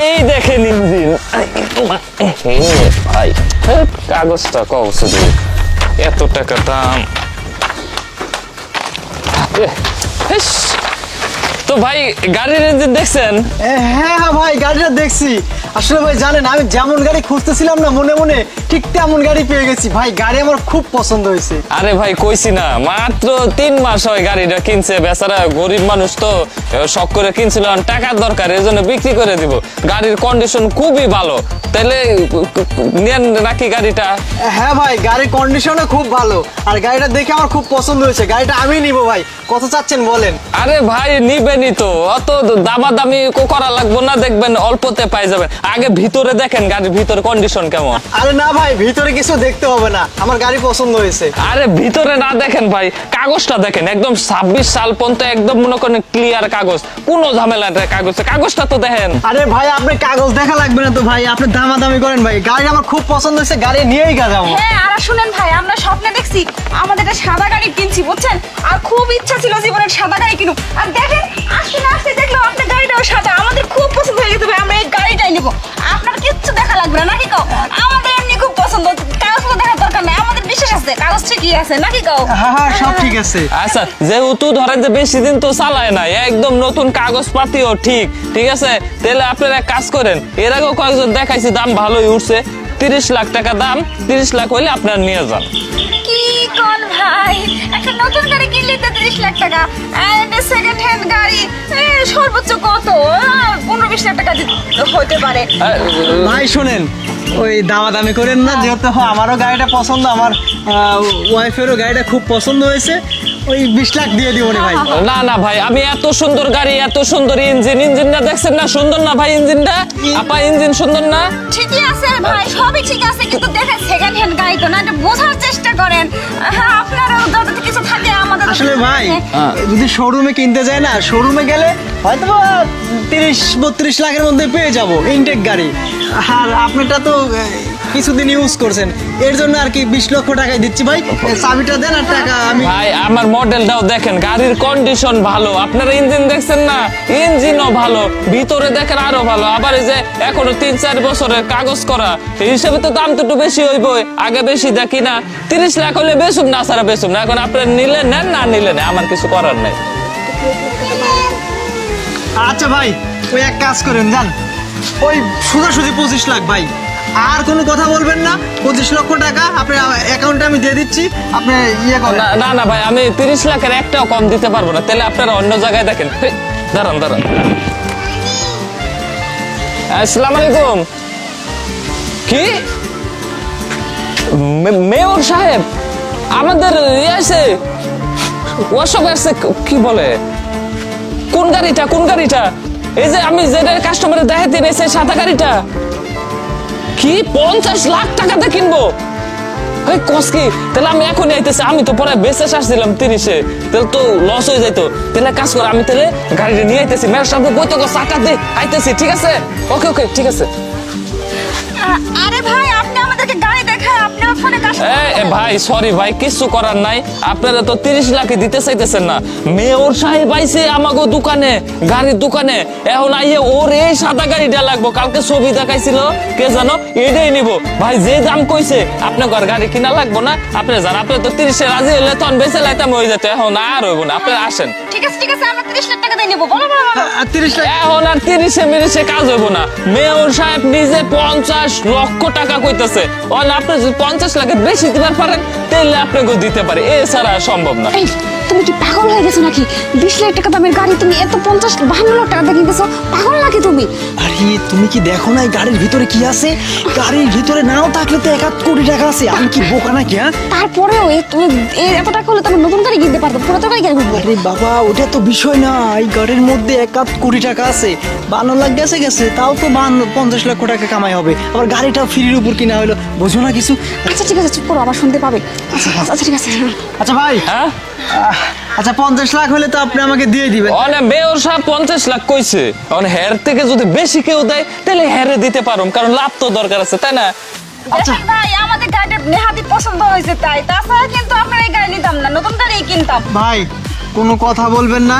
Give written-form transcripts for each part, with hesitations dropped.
এই দেখেন ইঞ্জিন ভাই, কাগজটা কবছে দিই, এত টাকা দাম। তো ভাই গাড়ির ইঞ্জিন দেখছেন? হ্যাঁ ভাই, গাড়িটা দেখছি। আসলে ভাই জানেন, আমি যেমন গাড়ি খুঁজতেছিলাম না মনে মনে, ঠিক তেমন গাড়ি পেয়ে গেছি ভাই। গাড়ি আমার খুব পছন্দ হয়েছে। আরে ভাই কইছি না, মাত্র 3 মাস হয় গাড়িটা কিনছে। বেচারা গরিব মানুষ তো, শখ করে কিনছিল, টাকার দরকার, এর জন্য বিক্রি করে দিব। গাড়ির কন্ডিশন খুবই ভালো। তাহলে নেন নাকি গাড়িটা? হ্যাঁ ভাই, গাড়ির কন্ডিশনও খুব ভালো, আর গাড়িটা দেখে আমার খুব পছন্দ হয়েছে। গাড়িটা আমি নিব ভাই। কত চাচ্ছেন বলেন? আরে ভাই নিবেনই তো, অত দামাদামি করা লাগবো না, দেখবেন অল্পতে পাই যাবেন। আগে ভিতরে দেখেন গাড়ির ভিতরে কন্ডিশন কেমন। আরে না ভাই, ভিতরে কিছু দেখতে হবে না, আমার গাড়ি পছন্দ হয়েছে। আরে ভিতরে না দেখেন ভাই, কাগজটা দেখেন, একদম 26 সাল পর্যন্ত একদম মনে করেন ক্লিয়ার কাগজ, কোনো ঝামেলা নেই কাগজটা তো দেখেন। আরে ভাই, আপনি কাগজ দেখা লাগবে না তো ভাই, আপনি দামাদামি করেন ভাই। গাড়ি আমার খুব পছন্দ হয়েছে, গাড়ি নিয়েই যাবো। হ্যাঁ, আর শুনেন ভাই, আমরা স্বপ্নে দেখছি আমাদের একটা সাদা গাড়ি কিনছি, বুঝছেন? আর খুব ইচ্ছা ছিল জীবনের সাদা গাড়ি কিনুক। আর দেখেন, আসতে না আসতে দেখলাম আপনার গাড়িটাও সাদা। আমাদের খুব পছন্দ হয়ে গেছে ভাই, আমরা এই গাড়িটাই নিব। আপনার কিচ্ছু দেখা লাগবে না, নাকি কাও? আমাদের এমনি খুব পছন্দ, কাগজ দেখার দরকার নাই, আমাদের বিশ্বাস আছে কাগজ ঠিকই আছে, নাকি কাও? হ্যাঁ হ্যাঁ, সব ঠিক আছে। আচ্ছা, যেহেতু ধরেন যে বেশি দিন তো চালায় না, একদম নতুন কাগজপাতিও ঠিক আছে, তাহলে আপনারা এক কাজ করেন, এর আগেও কয়েকজন দেখাইছি, দাম ভালোই উঠছে। 30 লাখ টাকা দাম, 30 লাখ হইলে আপনারা নিয়ে যান। কি কোন ভাই, একটা নতুন গাড়ি কিনলে তো 30 লাখ টাকা, আর একটা সেকেন্ড হ্যান্ড গাড়ি সর্বোচ্চ কত? 15-20 লাখ টাকা হতে পারে। ভাই শোনেন, ওই দামাদামি করেন না, যেহেতু আমারও গাড়িটা পছন্দ, আমার ওয়াইফেরও গাড়িটা খুব পছন্দ হয়েছে, ওই 20 লাখ দিয়ে দিব রে ভাই। না না ভাই, আমি এত সুন্দর গাড়ি, এত সুন্দর ইঞ্জিনটা দেখছেন না? সুন্দর না ভাই ইঞ্জিনটা? আপা ইঞ্জিন সুন্দর না? ঠিকই আছে ভাই, সবই ঠিক আছে, কিন্তু দেখেন সেকেন্ড হ্যান্ড গাড়ি তো না, এটা বোঝার চেষ্টা করেন। হ্যাঁ, আপনারও যদি কিছু থাকে আমাদের। আসলে ভাই, যদি শোরুমে কিনতে যায় না, শোরুমে গেলে হয়তো 30-32 লাখের মধ্যে পেয়ে যাব ইনটেক গাড়ি। আর আপনারটা তো কিছুদিন ইউজ করছেন, এর জন্য আর কি 20 লক্ষ টাকায় দিচ্ছি ভাই। চাবিটা দেন আর টাকা আমি। ভাই আমার মডেলটাও দেখেন, গাড়ির কন্ডিশন ভালো। আপনারা ইঞ্জিন দেখছেন না? ইঞ্জিনও ভালো, ভিতরে দেখেন আরো ভালো। আবার এই যে এখনো 3-4 বছরের কাগজ করা, এই হিসেবে তো দাম তো একটু বেশি হইব। আগে বেশি দেখি না, 30 লাখ হলে বেসুম না, সারা বেসুম না। এখন আপনারা নিলে নেন, না নিলে নেন, আমার কিছু করার নাই। আচ্ছা ভাই, ওই এক কাজ করেন, যান ওই সোজাসুজি 25 লাখ ভাই। আর কোনো কথা বলবেন না, 25 লক্ষ টাকা আপনার অ্যাকাউন্টে আমি দিয়ে দিচ্ছি, আপনি ইয়ে করেন। না না ভাই, আমি 30 লাখের একটাও কম দিতে পারবো না। তাহলে আপনারা অন্য জায়গায় দেখেন। দাঁড়ান। আসসালামু আলাইকুম। কি মেয়র সাহেব আমাদের আছে ওয়ার্কশপে আসছে? কি বলে? কোন গাড়িটা? এই যে আমি যেটা কাস্টমারের দেখাতে নিয়েছি, সাদা গাড়িটা। কি 50 লাখ টাকাতে কিনবো? কসকি, তাহলে আমি এখনই আইতেছি। আমি তো পরে বেচে আসছিলাম 30-এ, তাহলে তো লস হয়ে যাইতো। তাহলে কাজ করে, আমি তাহলে গাড়িটা নিয়ে আইতেছি। মেয়ের সামনে বইতে চাকা দিয়ে আইতেছি, ঠিক আছে? ওকে ঠিক আছে। আরে ভাই, আপনি আমাদেরকে গাড়ি দেখায় আপনার ফোনে ভাই সরি ভাই, কিছু করার নাই। আপনারা তো 30 লাখে দিতে চাইতেছেন না। মেয়র সাহেব আইছে আমাগো দোকানে, গাড়ির দোকানে। এখন আইয়ে ওর এই সাদা গাড়িটা লাগবো। কালকে ছবি দেখাইছিল, কে জানো, এটাই নিব ভাই। যে দাম কইছে, আপনার গাড়ি কিনা লাগবো না। আপনি যান, আপনি তো 30-এ রাজি হলে তখন বেঁচে লাইতাম হয়ে যেত। এখন আর হইব না, আপনারা আসেন। ঠিক আছে, আমরা 30 লাখ টাকা দিয়ে নেবো। বলো। 30 লাখ এখন আর 30-এ কাজ হইব না। মেয়র সাহেব নিজে 50 লক্ষ টাকা কইতেছে। আপনি যদি 50 লাখের বেশি দিবার পারেন, তাহলে আপনাকে দিতে পারে, এছাড়া সম্ভব না। তুমি কি পাগল হয়ে গেছো নাকি? 20 লাখ টাকা দামের গাড়ি তুমি এত 50-52 লাখ টাকা দিয়ে কিনতেছো? পাগল নাকি তুমি? আরে তুমি কি দেখো না এই গাড়ির ভিতরে কি আছে? গাড়ির ভিতরে নাও থাকলে তো 1 কোটি টাকা আছে। আমি কি বোকা নাকি? তারপরেও তুমি এত টাকা হলে তুমি নতুন গাড়ি কিনতে পারতো, পুরো টাকাই গাড়ি কিনবো। আরে বাবা, ওটা তো বিষয় না। এই গাড়ির মধ্যে 1 কোটি টাকা আছে। 52 লাখ গেছে, তাও তো 50 লক্ষ টাকা কামাই হবে। আবার গাড়িটা ফ্রির উপর কিনা হলো, বুঝো না কিছু? আচ্ছা ঠিক আছে, চুপ করো, আবার শুনতে পাবে। আচ্ছা ঠিক আছে। আচ্ছা ভাই, হ্যাঁ আচ্ছা 50 লাখ হলে তো আপনি আমাকে দিয়ে দিবেন। মেয়র সাহেব 50 লাখ কইছে। হের থেকে যদি বেশি কেউ দেয়, তাহলে হেরে দিতে পারো, কারণ লাভ তো দরকার আছে, তাই না? আচ্ছা ভাই, আমাদের গাড়িটা নেহাতি পছন্দ হয়েছে, তাই। তাছাড়া কিন্তু আমরা এই গাড়ি নিতাম না, নতুন গাড়ি কিনতাম। ভাই কোনো কথা বলবেন না,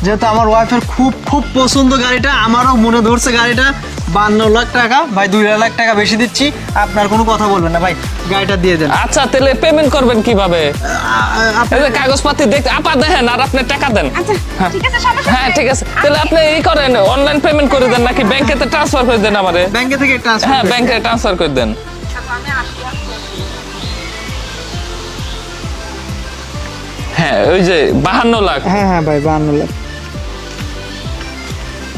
যেহেতু আমার ওয়াইফের খুব পছন্দ গাড়িটা, আমারও মনে ধরছে গাড়িটা। 52 লাখ টাকা ভাই, 2 লাখ টাকা বেশি দিচ্ছি, আপনার কোনো কথা বলবেন না ভাই, গাড়িটা দিয়ে দেন। আচ্ছা তাহলে পেমেন্ট করবেন কিভাবে? আপনি এই যে কাগজপাতি দেখতে আপা দেখেন আর আপনি টাকা দেন। আচ্ছা ঠিক আছে সমস্যা হ্যাঁ ঠিক আছে, তাহলে আপনি এই করেন অনলাইন পেমেন্ট করে দেন নাকি ব্যাংকেতে ট্রান্সফার করে দেন আমারে? ব্যাংকে থেকে ট্রান্সফার? হ্যাঁ ব্যাংকে ট্রান্সফার করে দেন। আমি আসছি। হ্যাঁ ওই যে 52 লাখ। হ্যাঁ হ্যাঁ ভাই 52 লাখ।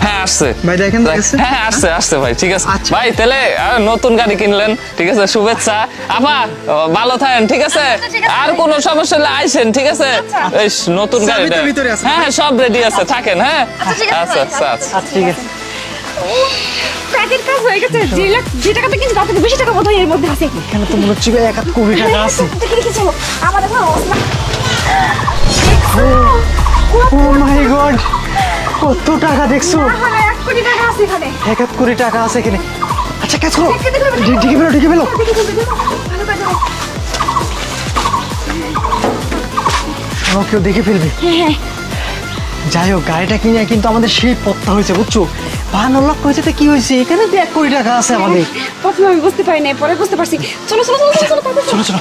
হ্যাঁ আসছে ভাই দেখেন তো আসছে? হ্যাঁ আসছে আসছে ভাই, ঠিক আছে আচ্ছা। ভাই, তাহলে নতুন গাড়ি কিনলেন, ঠিক আছে শুভেচ্ছা। আপা ভালো থাকেন, ঠিক আছে? আচ্ছা, ঠিক আছে। আর কোনো সমস্যা হলে আইসেন, ঠিক আছে? আচ্ছা। এই নতুন চাবি তো গাড়িটা ভিতরে আছে। হ্যাঁ হ্যাঁ সব রেডি আছে, থাকেন। হ্যাঁ আচ্ছা, ঠিক আছে আচ্ছা ভাই, আচ্ছা আচ্ছা। আচ্ছা ঠিক আছে। কাজের কাজ হয়ে গেছে, যে টাকাতে কিনছি তার থেকে বেশি টাকা বোধহয় এর মধ্যে আছে। এখানে তো মনে হচ্ছে 1 কোটি টাকা আছে। দেখি দেখি চলো আমাদের কোনো অবস্থা। ও মাই গড, কত টাকা দেখছো? 1 কোটি টাকা আছে এখানে। 1 কোটি টাকা আছে এখানে। আচ্ছা কাজ করো, দেখে দেখে দেখে। ঢেকে ফেলো, ঢেকে ফেলো। দেখি দেখি দেখি। ভালো কাজ হবে। কেউ দেখে ফেলবে। হ্যাঁ যাই হোক, গাড়িটা কিনে কিন্তু আমাদের সেই পথটা হয়েছে, বুঝছো? 52 লাখ হয়েছে তো কি হয়েছে, এখানে তো 1 কোটি টাকা আছে আমাদের। প্রথমে আমি বুঝতে পারি নাই, পরে বুঝতে পারছি। চলো চলো চলো চলো চলো। চলো চলো।